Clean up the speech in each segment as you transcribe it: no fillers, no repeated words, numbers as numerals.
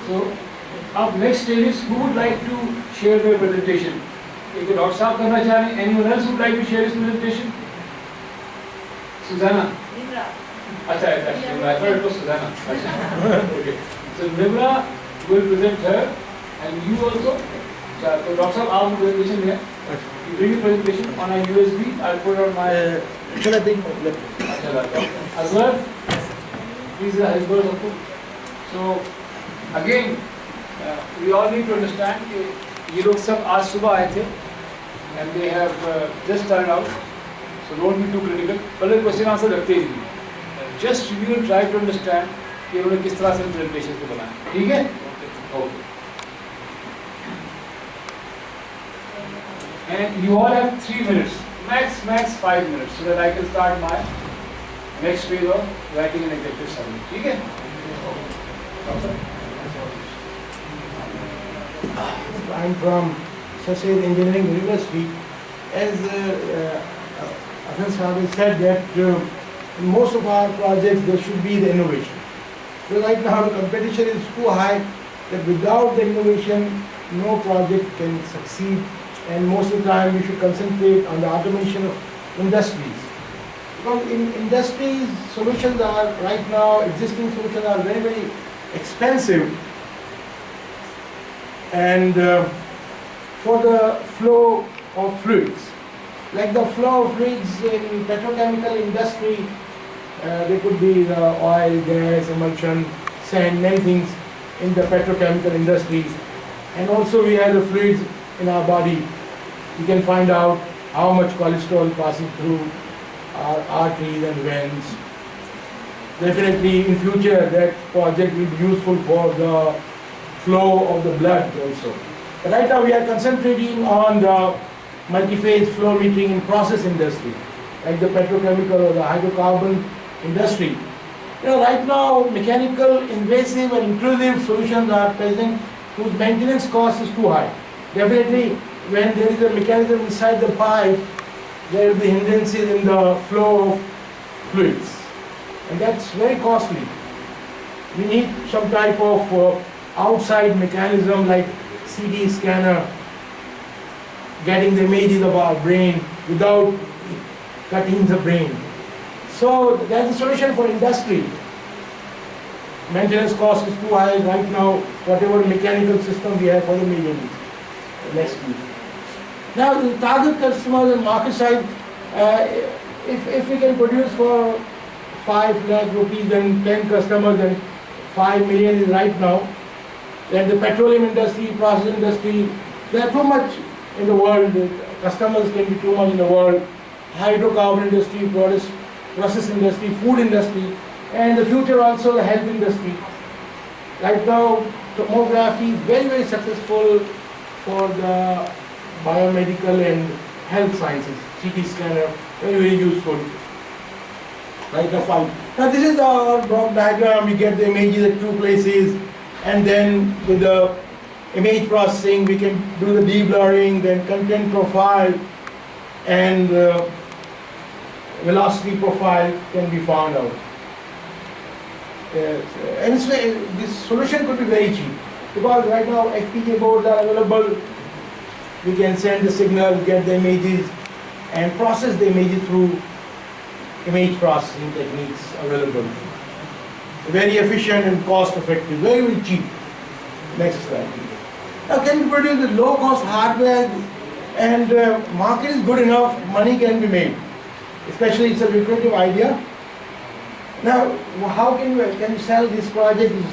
So, up next stage is who would like to share their presentation? If Dr. Saab karna cha rahe, anyone else would like to share his presentation? Susanna. Acha, I thought it was Susanna. Okay. So Nimra will present her, and you also. So Dr. Saab, our presentation here. You bring your presentation on a USB. I'll put it on my. Should I bring? Acha, laptop. Azhar, please help us also. So again, we all need to understand कि ये लोग सब आज सुबह आए थे, and they have just started out. So don't be too critical. पहले question answer रखते ही नहीं. Just you will try to understand कि उन्होंने किस तरह से प्रेजेंटेशन को बनाया. ठीक है? Okay. And you all have 3 minutes, max 5 minutes, so that I can start my next phase of writing an executive summary. ठीक है? I'm from Sasayed Engineering University. As Afan Saab has said that in most of our projects there should be the innovation. So right now the competition is too high that without the innovation no project can succeed, and most of the time we should concentrate on the automation of industries. Because in industries solutions are right now, existing solutions are very expensive, and for the flow of fluids, like the flow of fluids in petrochemical industry, there could be the oil, gas, emulsion, sand, many things in the petrochemical industries, and also we have the fluids in our body. We can find out how much cholesterol passing through our arteries and veins. Definitely in future that project will be useful for the flow of the blood also. But right now we are concentrating on the multi-phase flow metering in process industry, like the petrochemical or the hydrocarbon industry. You know, right now mechanical, invasive and intrusive solutions are present whose maintenance cost is too high. Definitely when there is a mechanism inside the pipe, there will be hindrances in the flow of fluids, and that's very costly. We need some type of outside mechanism like CT scanner, getting the images of our brain without cutting the brain. So that's a solution for industry. Maintenance cost is too high right now, whatever mechanical system we have for the medium. Next week. Now the target customers and market size, if we can produce for 5 lakh rupees and 10 customers, then 5 million is right now. Then the petroleum industry, process industry, there are too much in the world, the customers can be too much in the world. Hydrocarbon industry, process industry, food industry, and in the future also the health industry. Right now tomography is very successful for the biomedical and health sciences. CT scanner, very useful. Right now, now this is our block diagram. We get the images at 2 places, and then with the image processing we can do the deblurring, then content profile and velocity profile can be found out. And this solution could be very cheap, because right now FPGA boards are available. We can send the signal, get the images and process the images through image processing techniques available. Very efficient and cost effective, very cheap. Next slide. Now can we produce with low cost hardware, and market is good enough, money can be made. Especially it's a lucrative idea. Now how can you sell this project? Is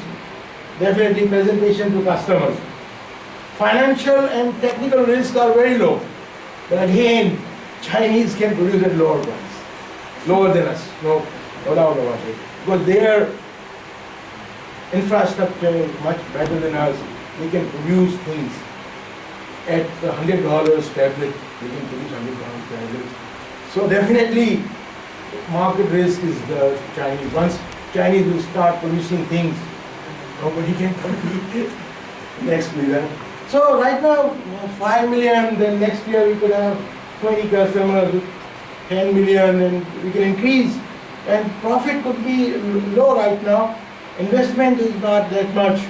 definitely presentation to customers. Financial and technical risks are very low. But again, Chinese can produce at lower price. Lower than us, no doubt about it. Because their infrastructure is much better than us. They can produce things at $100 tablet. They can produce $100 tablet. So definitely, market risk is the Chinese. Once Chinese will start producing things, nobody can compete. Next please. So right now 5 million, then next year we could have 20 customers, 10 million, and we can increase. And profit could be low right now. Investment is not that much.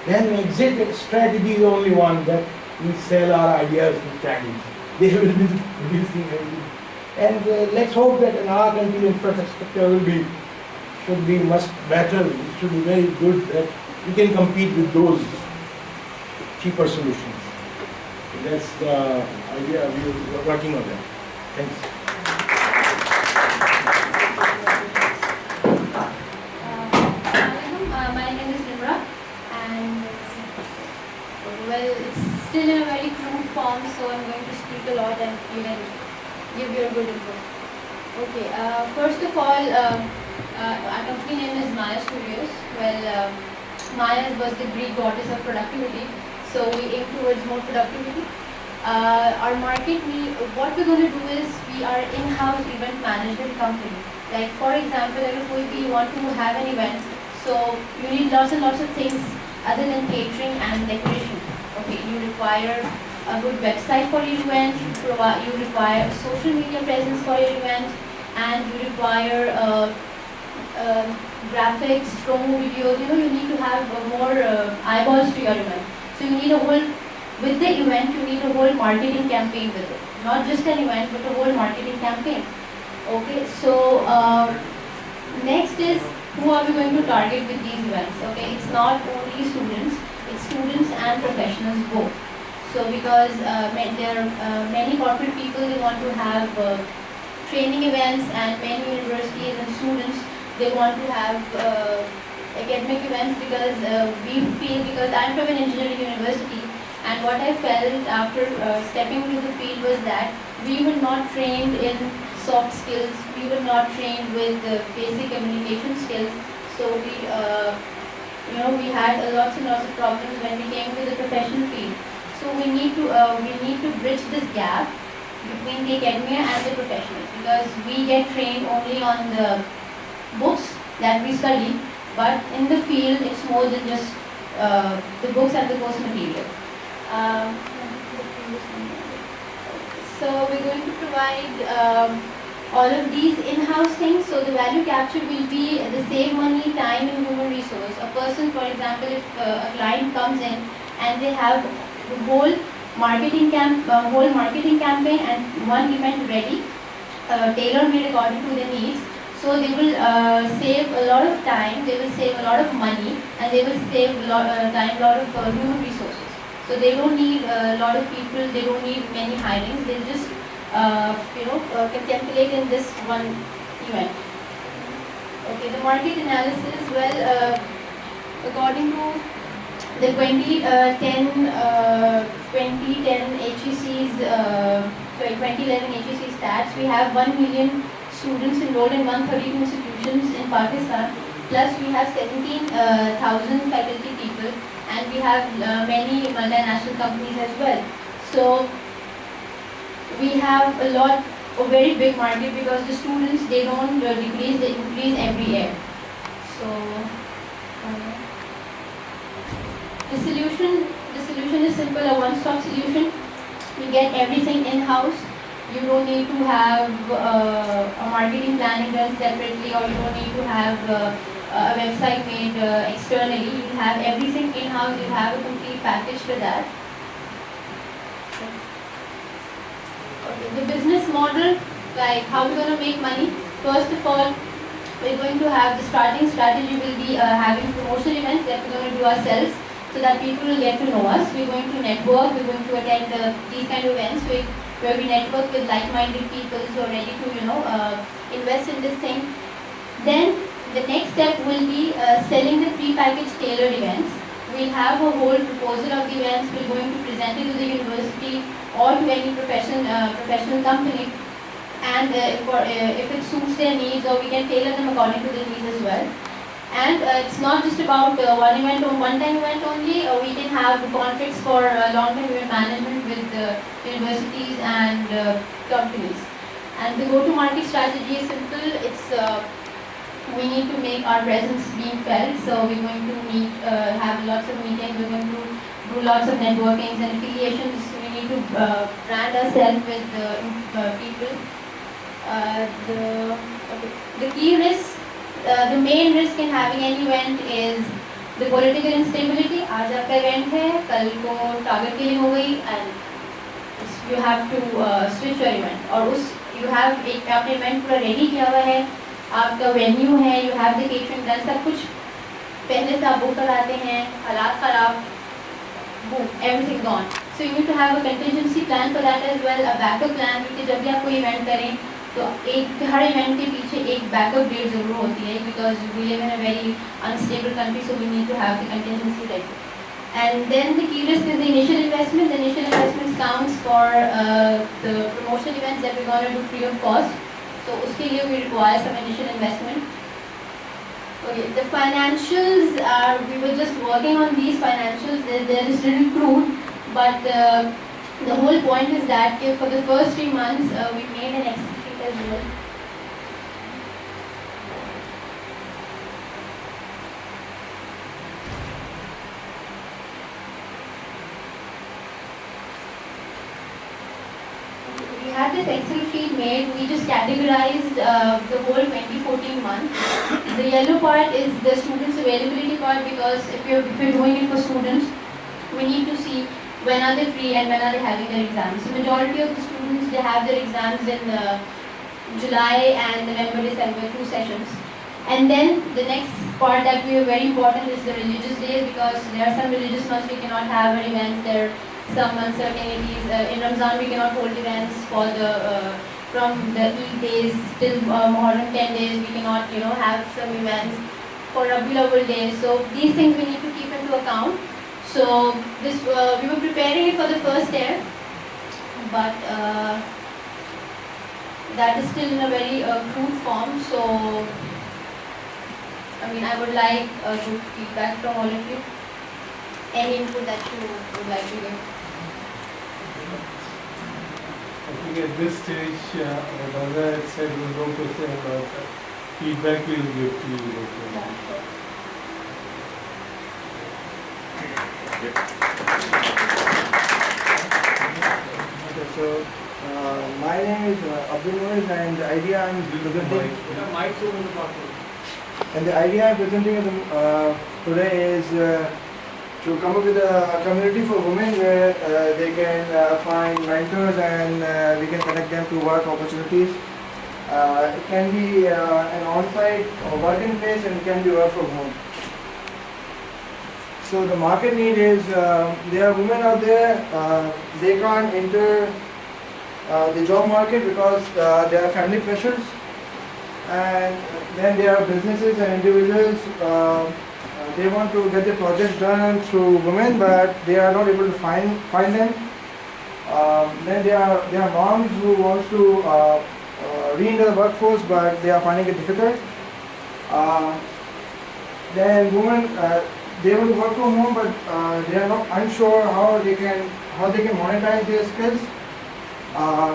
Then exit strategy is only one, that we sell our ideas to Chinese. They will be producing everything. And let's hope that in our country infrastructure should be much better. It should be very good that we can compete with those cheaper solutions. That's the idea we are working on that. Thanks. My name is Nimra, and well, it's still in a very crude form, so I'm going to speak a lot and you can give your good input. Okay, first of all, our company name is Maya Studios. Well, Maya was the Greek goddess of productivity, so we aim towards more productivity. Our market, what we're going to do is we are in-house event management company. Like for example, if we want to have an event, so you need lots and lots of things other than catering and decoration. Okay, you require a good website for your event, you require a social media presence for your event, and you require graphics, promo videos. You need to have more eyeballs to your event. So you need a whole, with the event, you need a whole marketing campaign with it. Not just an event, but a whole marketing campaign. Okay, so next is, who are we going to target with these events? Okay, it's not only students, it's students and professionals both. So because there are many corporate people, they want to have training events, and many universities and students, they want to have academic events, because we feel, because I'm from an engineering university, and what I felt after stepping into the field was that we were not trained in soft skills, we were not trained with basic communication skills. So we had lots and lots of problems when we came to the professional field. So we need to bridge this gap between the academia and the professionals, because we get trained only on the books that we study, but in the field it's more than just the books and the course material. So we're going to provide all of these in-house things. So the value capture will be the save money, time and human resource. A person, for example, if a client comes in and they have the whole marketing campaign and one event ready, tailor-made according to their needs. So they will save a lot of time, they will save a lot of money, and they will save a lot of human resources. So they don't need a lot of people, they don't need many hirings, they just can calculate in this one event. Okay, the market analysis, well, according to the 2010 2011 HEC stats, we have 1 million students enrolled in 132 institutions in Pakistan, plus we have 17,000 faculty people, and we have many multinational companies as well. So we have a very big market, because the students, they don't decrease, they increase every year. So the solution is simple, a one-stop solution. You get everything in-house. You don't need to have a marketing planning done separately, or you don't need to have a website made externally. You have everything in-house, you have a complete package for that. Okay, the business model, like how we're going to make money. First of all, we're going to have the starting strategy will be having promotional events that we're going to do ourselves, so that people will get to know us. We're going to network, we're going to attend these kind of events where we network with like-minded people who are ready to invest in this thing. Then the next step will be selling the pre-packaged tailored events. We'll have a whole proposal of the events, we're going to present it to the university or to any professional company, and if it suits their needs, or we can tailor them according to their needs as well. And it's not just about one-time event only. We can have contracts for long-term event management with universities and companies. And the go-to-market strategy is simple. It's we need to make our presence being felt. So we're going to have lots of meetings. We're going to do lots of networkings and affiliations. We need to brand ourselves with people. The key risk. The main risk in having an event is the political instability, आज आपका event है, कल को target killing हो गई and you have to switch your event, और उस you have एक आपने इवेंट पूरा रेडी किया हुआ है, आपका वेन्यू है, you have the catering done, सब कुछ पहले से आप बुक कराते हैं, हालात ख़राब, boom, everything gone. So you need to have a contingency plan for that as well, a backup plan, क्योंकि जब भी आप कोई इवेंट करें तो एक हर इवेंट के पीछे एक बैकअप डेट ज़रूर होती है, because we live in a very unstable country, so we need to have the contingency ready. And then the key risk is the initial investment. The initial investment counts for the promotional events that we're going to do free of cost. So उसके लिए we require some initial investment. Okay, the financials are, we were just working on these financials. They're just little crude, but the whole point is that for the first 3 months we made an Excel sheet as well. We had this Excel sheet made. We just categorized the whole 2014 month. The yellow part is the students' availability part, because if you're doing it for students, we need to see when are they free and when are they having their exams. So majority of the students, they have their exams in July and November, December, 2 sessions. And then the next part that we are very important is the religious days, because there are some religious months we cannot have our events. There are some uncertainties. In Ramzan we cannot hold events for the from the Eid days till Muharram 10 days. We cannot have some events for Rabiul Awwal days. So these things we need to keep into account. So this we were preparing it for the first year, but that is still in a very crude form. So I mean, I would like good feedback from all of you. Any input that you would like to give. I think at this stage, what Anna had said was no question about that. Feedback we will give to you later. Yeah, sure. Okay, so my name is Abdul Moiz, and the idea I'm presenting, and the idea I'm presenting today is to come up with a community for women where they can find mentors and we can connect them to work opportunities. It can be an on-site or working place, and it can be work from home. So the market need is, there are women out there, they can't enter the job market because there are family pressures, and then there are businesses and individuals, they want to get the projects done through women, but they are not able to find them. Then there are moms who want to re-enter the workforce, but they are finding it difficult. Then women, they want to work from home, but they are not unsure how they can monetize their skills.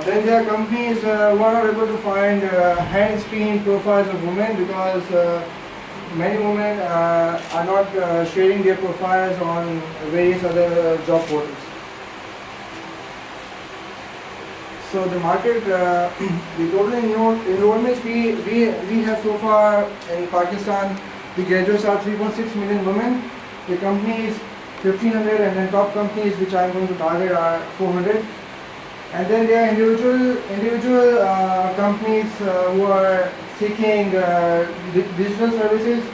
Then there are companies who are not able to find hand-screened profiles of women because many women are not sharing their profiles on various other job portals. So the market, the total enrollments we have so far in Pakistan, the graduates are 3.6 million women. The companies 1,500, and then top companies which I am going to target are 400. And then there are individual companies who are seeking digital services.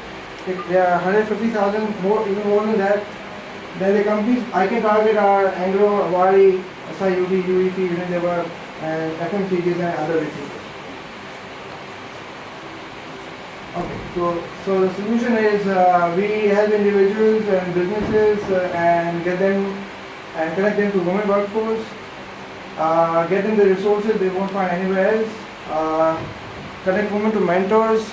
There are 150,000, more, even more than that. Then the companies I can target are Anglo, Awari, SIUD, UEP, Unilever, and FMCGs and other retailers. Okay, so the solution is we help individuals and businesses and get them and connect them to women workforce. Get them the resources they won't find anywhere else, connect women to mentors,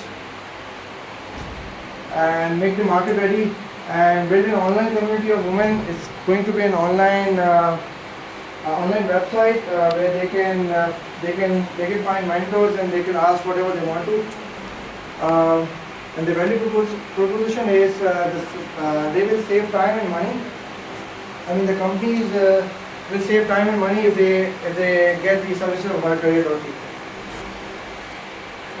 and make the market ready, and build an online community of women. It's going to be an online website where they can find mentors and they can ask whatever they want to. And the value proposition is they will save time and money. I mean, the companies will save time and money if they get the services of MyCareer.in.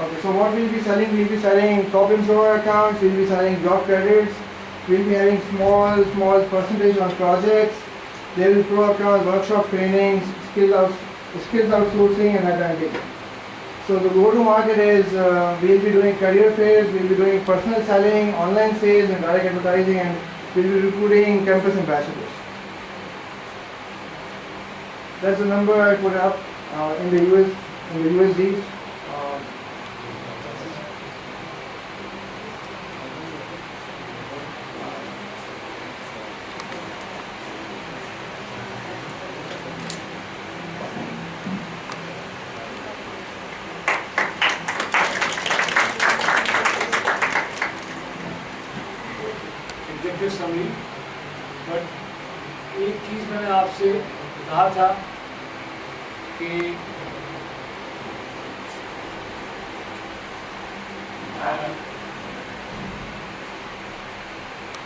Okay, so what we'll be selling top employer accounts, we'll be selling job credits, We'll be having small percentage on projects. They will pro across workshop trainings, skills outsourcing and headhunting. So the go-to-market is we'll be doing career fairs, we'll be doing personal selling, online sales and direct advertising, and we'll be recruiting campus ambassadors. That's the number I put up in the USD. Executive summary, but एक चीज़ मैंने आपसे कहा था कि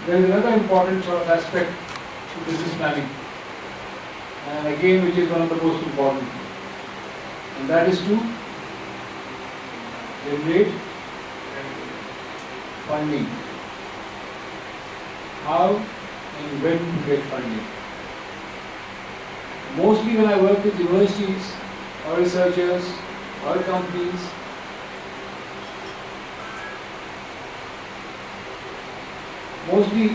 there is another important sort of aspect to business planning, and again which is one of the most important, and that is to generate funding. How and when to get funding. Mostly when I work with universities or researchers or companies, mostly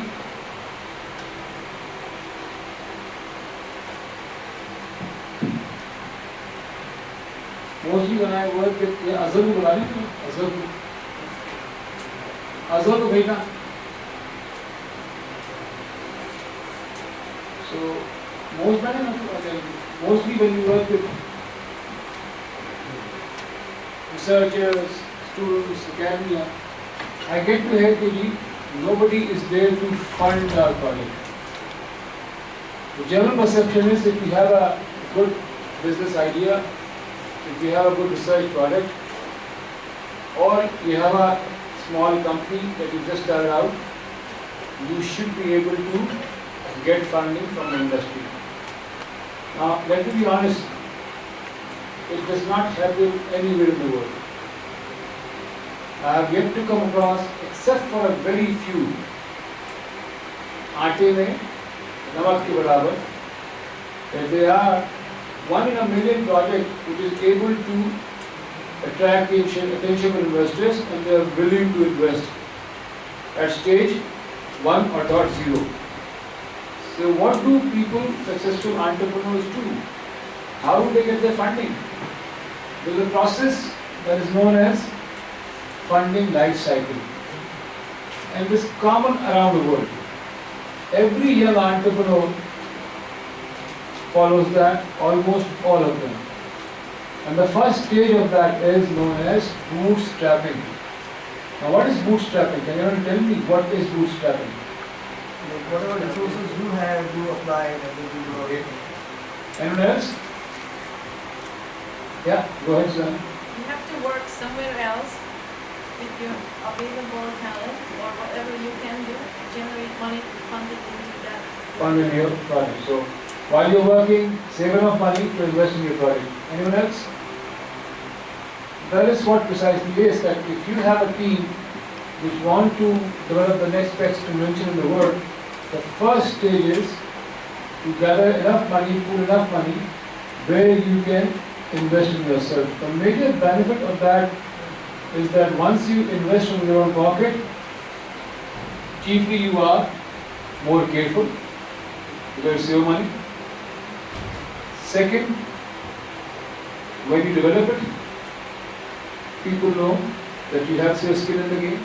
when I work with Azhar को बुला लें, Azhar को भेजना. So mostly when you work with researchers, students, academia, I get to hear that nobody is there to fund our project. The general perception is if you have a good business idea, if you have a good research product, or you have a small company that you just started out, you should be able to get funding from the industry. Now, let me be honest, it does not happen anywhere in the world. I have yet to come across, except for a very few, आटे में नमक के बराबर, that there are 1 in a million project which is able to attract the attention of investors and they are willing to invest at stage 1 or .0. So what do people, successful entrepreneurs do? How do they get their funding? There is a process that is known as funding life cycle, and this is common around the world. Every young entrepreneur follows that, almost all of them. And the first stage of that is known as bootstrapping. Now what is bootstrapping? Can anyone tell me what is bootstrapping? Whatever resources you have, you apply and then you do it. Anyone else? Yeah, go ahead, son. You have to work somewhere else with your available talent or whatever you can do, generate money to fund it into that. Fund in your project. So while you're working, save enough money to invest in your project. Anyone else? That is what precisely is, that if you have a team which want to develop the next best invention in the world, the first stage is to gather enough money, pool enough money, where you can invest in yourself. The major benefit of that is that once you invest from your own pocket, chiefly you are more careful because it's your money. Second, when you develop it, people know that you have your skill in the game.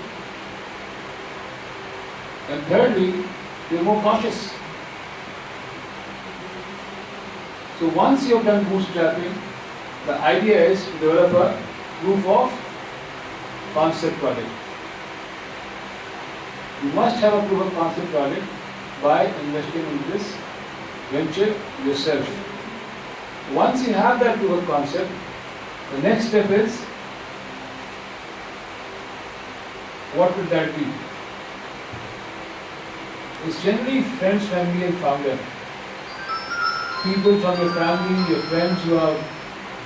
And thirdly, you're more cautious. So once you have done bootstrapping, the idea is to develop a proof of concept project. You must have a proof of concept project by investing in this venture yourself. Once you have that proof of concept, the next step is, what would that be? It's generally friends, family and founder. People from your family, your friends who are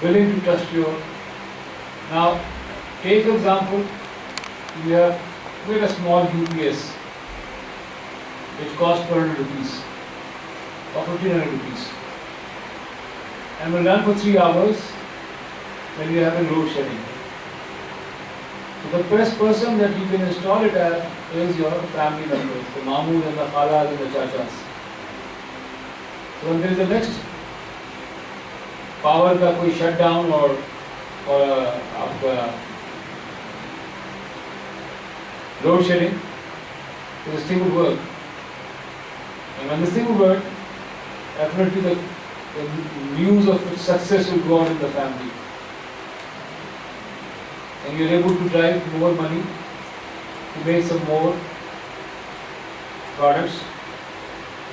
willing to trust you. Now, take for example, we're a small UPS. which cost 400 rupees or 1500 rupees and will run for 3 hours when you have a load shedding. So the best person that you can install it at is your family members, the mamoos and the khalas and the chachas. So when there is a next power का कोई shutdown or आपका load shedding, so this thing would work. And when this thing would work, definitely the news of its success will go on in the family. And you're able to drive more money to make some more products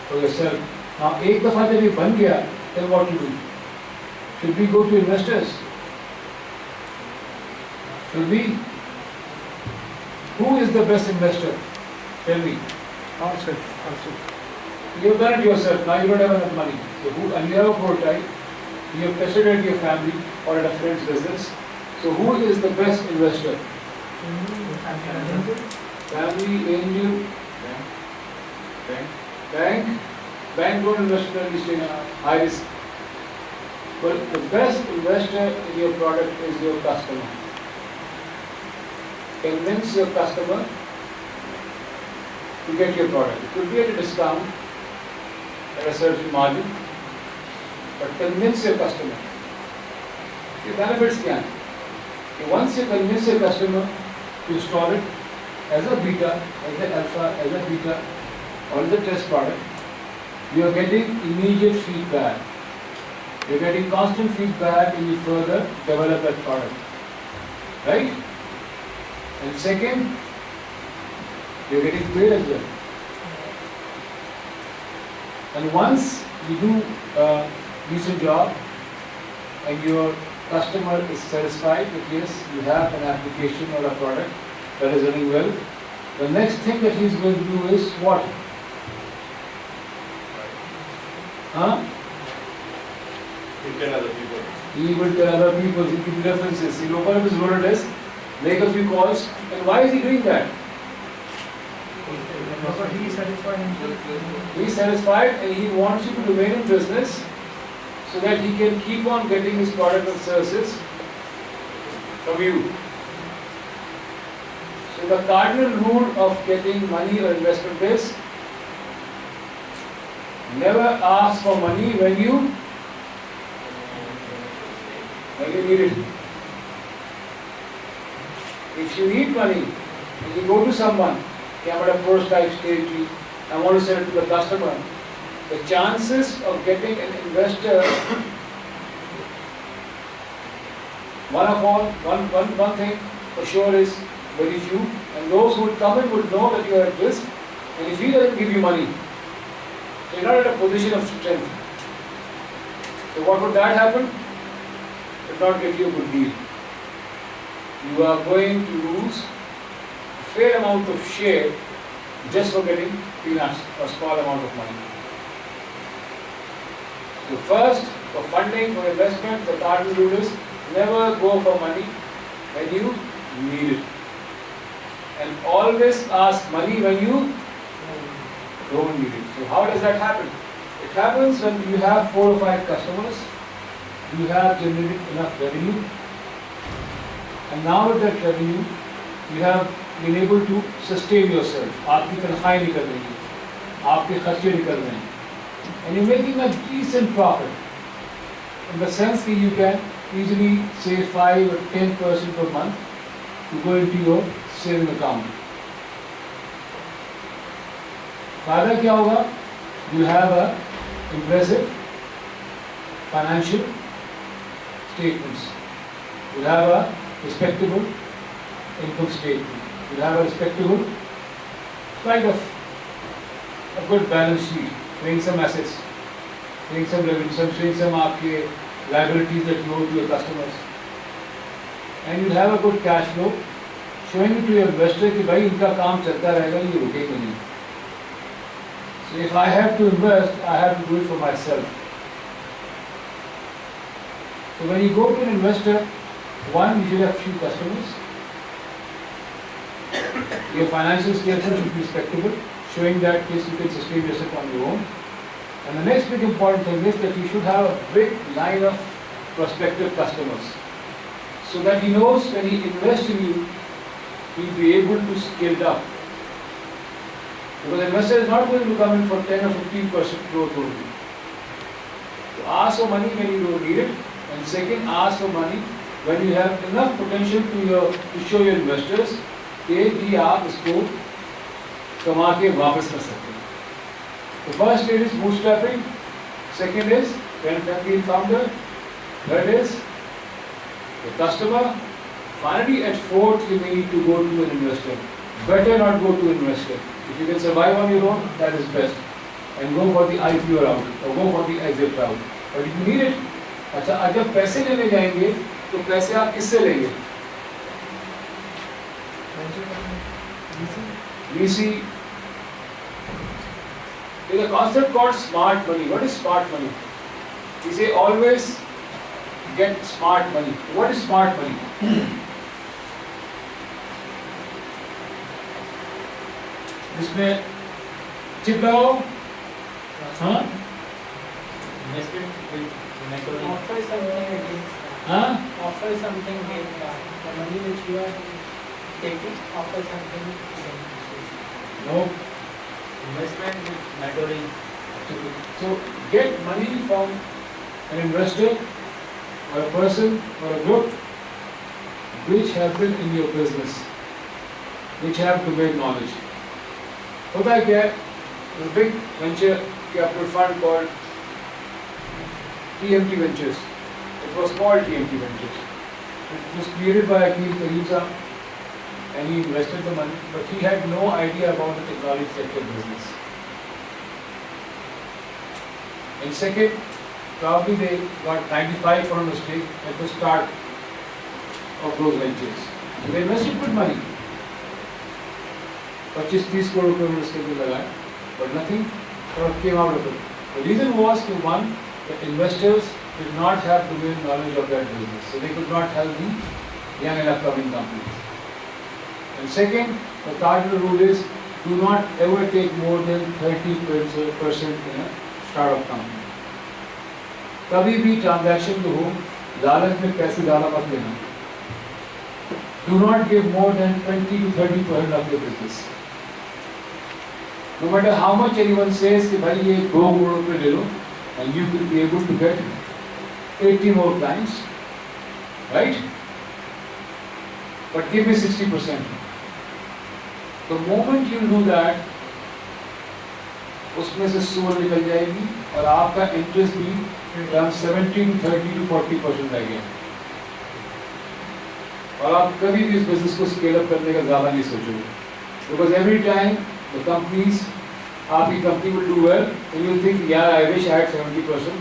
for yourself. Now, एक दफा जब ये बन गया, then what to do? Should we go to investors? Should we? Who is the best investor? Tell me. Ourselves. You've done it yourself. Now you don't have enough money. So who? And you have a prototype. You have tested it at your family or at a friend's business. So who is the best investor? Family, angel, bank. Bank don't invest in early stage, high risk. But the best investor in your product is your customer. Convince your customer to get your product. It could be at a discount, at a certain margin, but convince your customer. The benefits क्या हैं? कि once you convince your customer to install it as a beta, as a alpha, as a beta, or as a test product, you are getting immediate feedback. You are getting constant feedback and you further develop that product. Right? And second, you are getting paid as well. And once you do a decent job and your customer is satisfied that yes, you have an application or a product that is running well, the next thing that he is going to do is what? Huh? You tell other people. He will tell other people, he will give references, he will open up his Rolodex, make a few calls, and why is he doing that? Because he is satisfied himself. He is satisfied and he wants you to remain in business so that he can keep on getting his product and services from you. So the cardinal rule of getting money or investment is never ask for money when you need it. If you need money and you go to someone, I'm at a prototype stage, I want to sell it to the customer, the chances of getting an investor, one thing for sure is very few, and those who would come in would know that you are at risk, and if he doesn't give you money, so you're not at a position of strength. So what would that happen? It would not get you a good deal. You are going to lose a fair amount of share just for getting peanuts or small amount of money. So first, for funding, for investment, the cardinal rule is never go for money when you need it. And always ask money when you don't need it. So how does that happen? It happens when you have 4 or 5 customers, you have generated enough revenue, and now with that revenue, you have been able to sustain yourself. आपकी तनख्वाहें निकल रही हैं, आपके खर्चे निकल रहे हैं, and you're making a decent profit. In the sense that you can easily save 5 or 10% per month to go into your saving account. फायदा क्या होगा? You have a impressive financial statements. You have a respectable income statement. You have a respectable kind of a good balance sheet, showing some assets, showing some revenue, showing some आपके liabilities that you owe to your customers. And you have a good cash flow, showing it to your investor कि भाई इनका काम चलता रहेगा, ये रुकेगा नहीं. So if I have to invest, I have to do it for myself. So when you go to an investor, one, you should have few customers. Your financial statement should be respectable, showing that case you can sustain yourself on your own. And the next big important thing is that you should have a big line of prospective customers, so that he knows when he invests in you, he'll be able to scale it up. Because the investor is not going to come in for 10 or 15% growth only. So ask for money when you don't need it, and second, ask for money when you have enough potential to show your investors कि भी आप इसको कमा के वापस कर सकते हैं. The first stage is bootstrapping, second is friend, family and founder, third is the customer, finally at fourth you may need to go to an investor. Better not go to investor. If you can survive on your own, that is best. And go for the IPO route or go for the exit route. But if you need it, अच्छा अब जब पैसे लेने जाएंगे तो पैसे आप किससे लेंगे? VC. There's a concept called smart money. What is smart money? We say always get smart money. What is smart money? जिसमें चिपकाओ, हाँ? Offer something against that. हाँ? Offer something against that. The money which you are taking, offer something against it. No. Investment with mentoring. So get money from an investor or a person or a group which have been in your business, which have domain knowledge. होता है क्या? A big venture capital fund called TMT Ventures. It was called TMT Ventures. It was created by Akhil Kareem, and he invested the money, but he had no idea about the technology sector business. And second, probably they got 95 from the stake at the start of those ventures. So they invested good money. 25-30 crore रुपए उन्होंने इसके लिए लगाए, but nothing came out of it. The reason was that one, the investors did not have domain knowledge of that business, so they could not help the young and upcoming companies. And second, the cardinal rule is do not ever take more than 30% in a startup company. कभी भी transaction जो हो, लालच में पैसे डाला मत लेना. Do not give more than 20 to 30% of your business. No matter how much anyone says कि भाई ये 2 करोड़ रुपए ले लो, and you will be able to get 80 more clients, right? But give me 60%. The moment you do that, उसमें से 100 निकल जाएगी और आपका इंटरेस्ट भी from 70 to 30 to 40% रह गया. और आप कभी भी इस बिजनेस को स्केल अप करने का ज़्यादा नहीं सोचोगे. Because every time the companies, आपकी company will do well, and you think यार I wish I had 70%,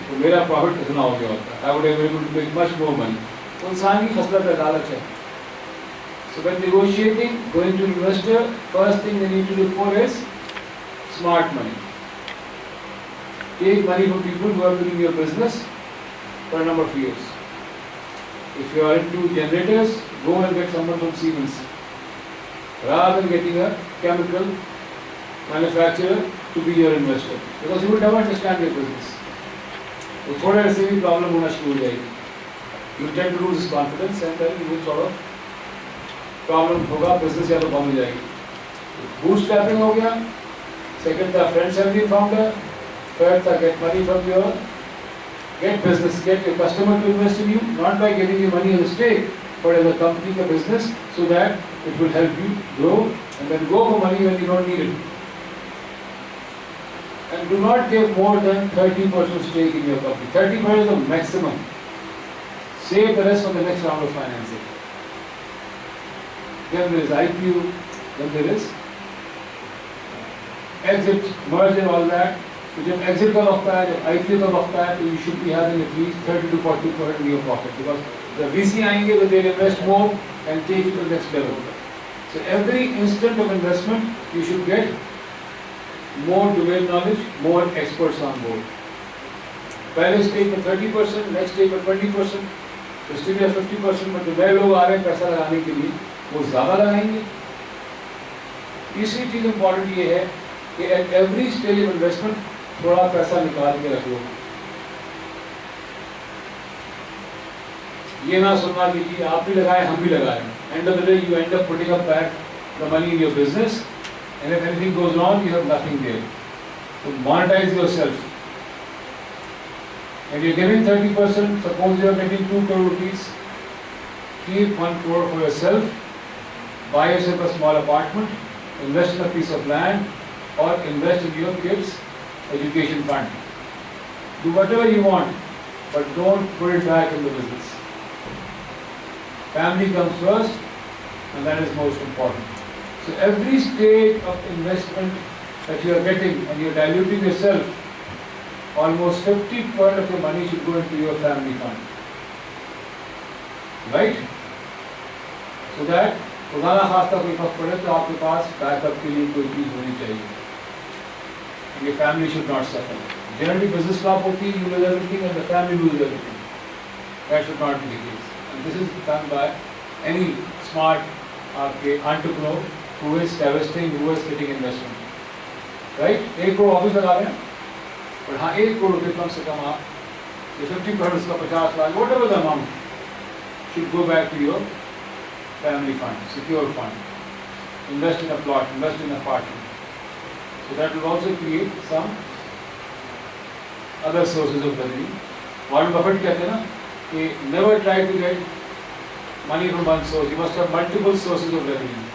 तो मेरा प्रॉफिट कितना हो गया होता. I would have been able to make much more money. तो इंसान की खसलत है, लालच है. So when negotiating, going to investor, first thing they need to look for is smart money. Take money from people who have been in your business for a number of years. If you are into generators, go and get someone from Siemens, rather than getting a chemical manufacturer to be your investor, because you will never understand your business. तो थोड़ा ऐसे भी problem होना शुरू हो जाएगी. You tend to lose confidence and then you will sort of problem होगा, business या तो बंद हो जाएगी. बूटस्ट्रैपिंग हो गया. सेकंड था friends and the founder. Third था get money from your get business, get your customer to invest in you, not by getting you money on the stake, but as a company ka business, so that it will help you grow and then go for money when you don't need it. And do not give more than 30% stake in your company. 30% is the maximum. Save the rest for the next round of financing. Then there is IPO, then there is exit, merge and all that. तो जब exit का वक्त है, जब IPO का वक्त है, तो you should be having at least 30 to 40% in your pocket, because the VC आएंगे तो they'll invest more and take it to the next level. So every instant of investment, you should get more domain knowledge, more experts on board. पहले stage में 30%, next stage में 20%, तो stage में 50%, but जो नए लोग आ रहे हैं पैसा लगाने के लिए, वो ज़्यादा लगाएंगे. तीसरी चीज़ इम्पॉर्टेंट ये है कि at every stage of investment थोड़ा पैसा निकाल के रख लो। ये ना सुनना कि जी आप भी लगाए हम भी लगाए, end of the day you end up putting up back the money in your business and if anything goes wrong you have nothing there. तो monetize yourself. And you're giving 30%, suppose you are getting 2 crore rupees, keep 1 crore for yourself, buy yourself a small apartment, invest in a piece of land, or invest in your kids' education fund. Do whatever you want, but don't put it back in the business. Family comes first, and that is most important. So every stage of investment that you are getting and you are diluting yourself, almost 50% of your money should go into your family fund. Right? So that खुदा ना खास्ता कोई वक्त पड़े तो आपके पास backup के लिए कोई चीज़ होनी चाहिए. And your family should not suffer. Generally business flop होती है, you lose everything and the family loses everything. That should not be the case. And this is done by any smart entrepreneur who is divesting, who is getting investment. Right? 1 crore office लगा रहे हैं, पर हाँ 1 करोड़ रुपये कम से कम आप ये 50% का 50 lakh whatever the amount should go back to your family fund, secure fund. Invest in a plot, invest in a apartment. So that will also create some other sources of revenue. Warren Buffett कहते हैं ना कि never try to get money from one source. You must have multiple sources of revenue.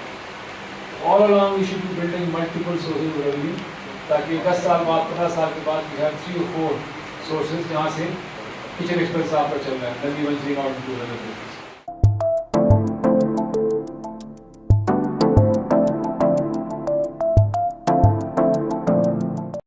All along we should be building multiple sources of revenue, ताकि 10 साल बाद 15 साल के बाद we have 3 or 4 sources जहाँ से kitchen expense आपका चल रहा है, then you venturing out into other business.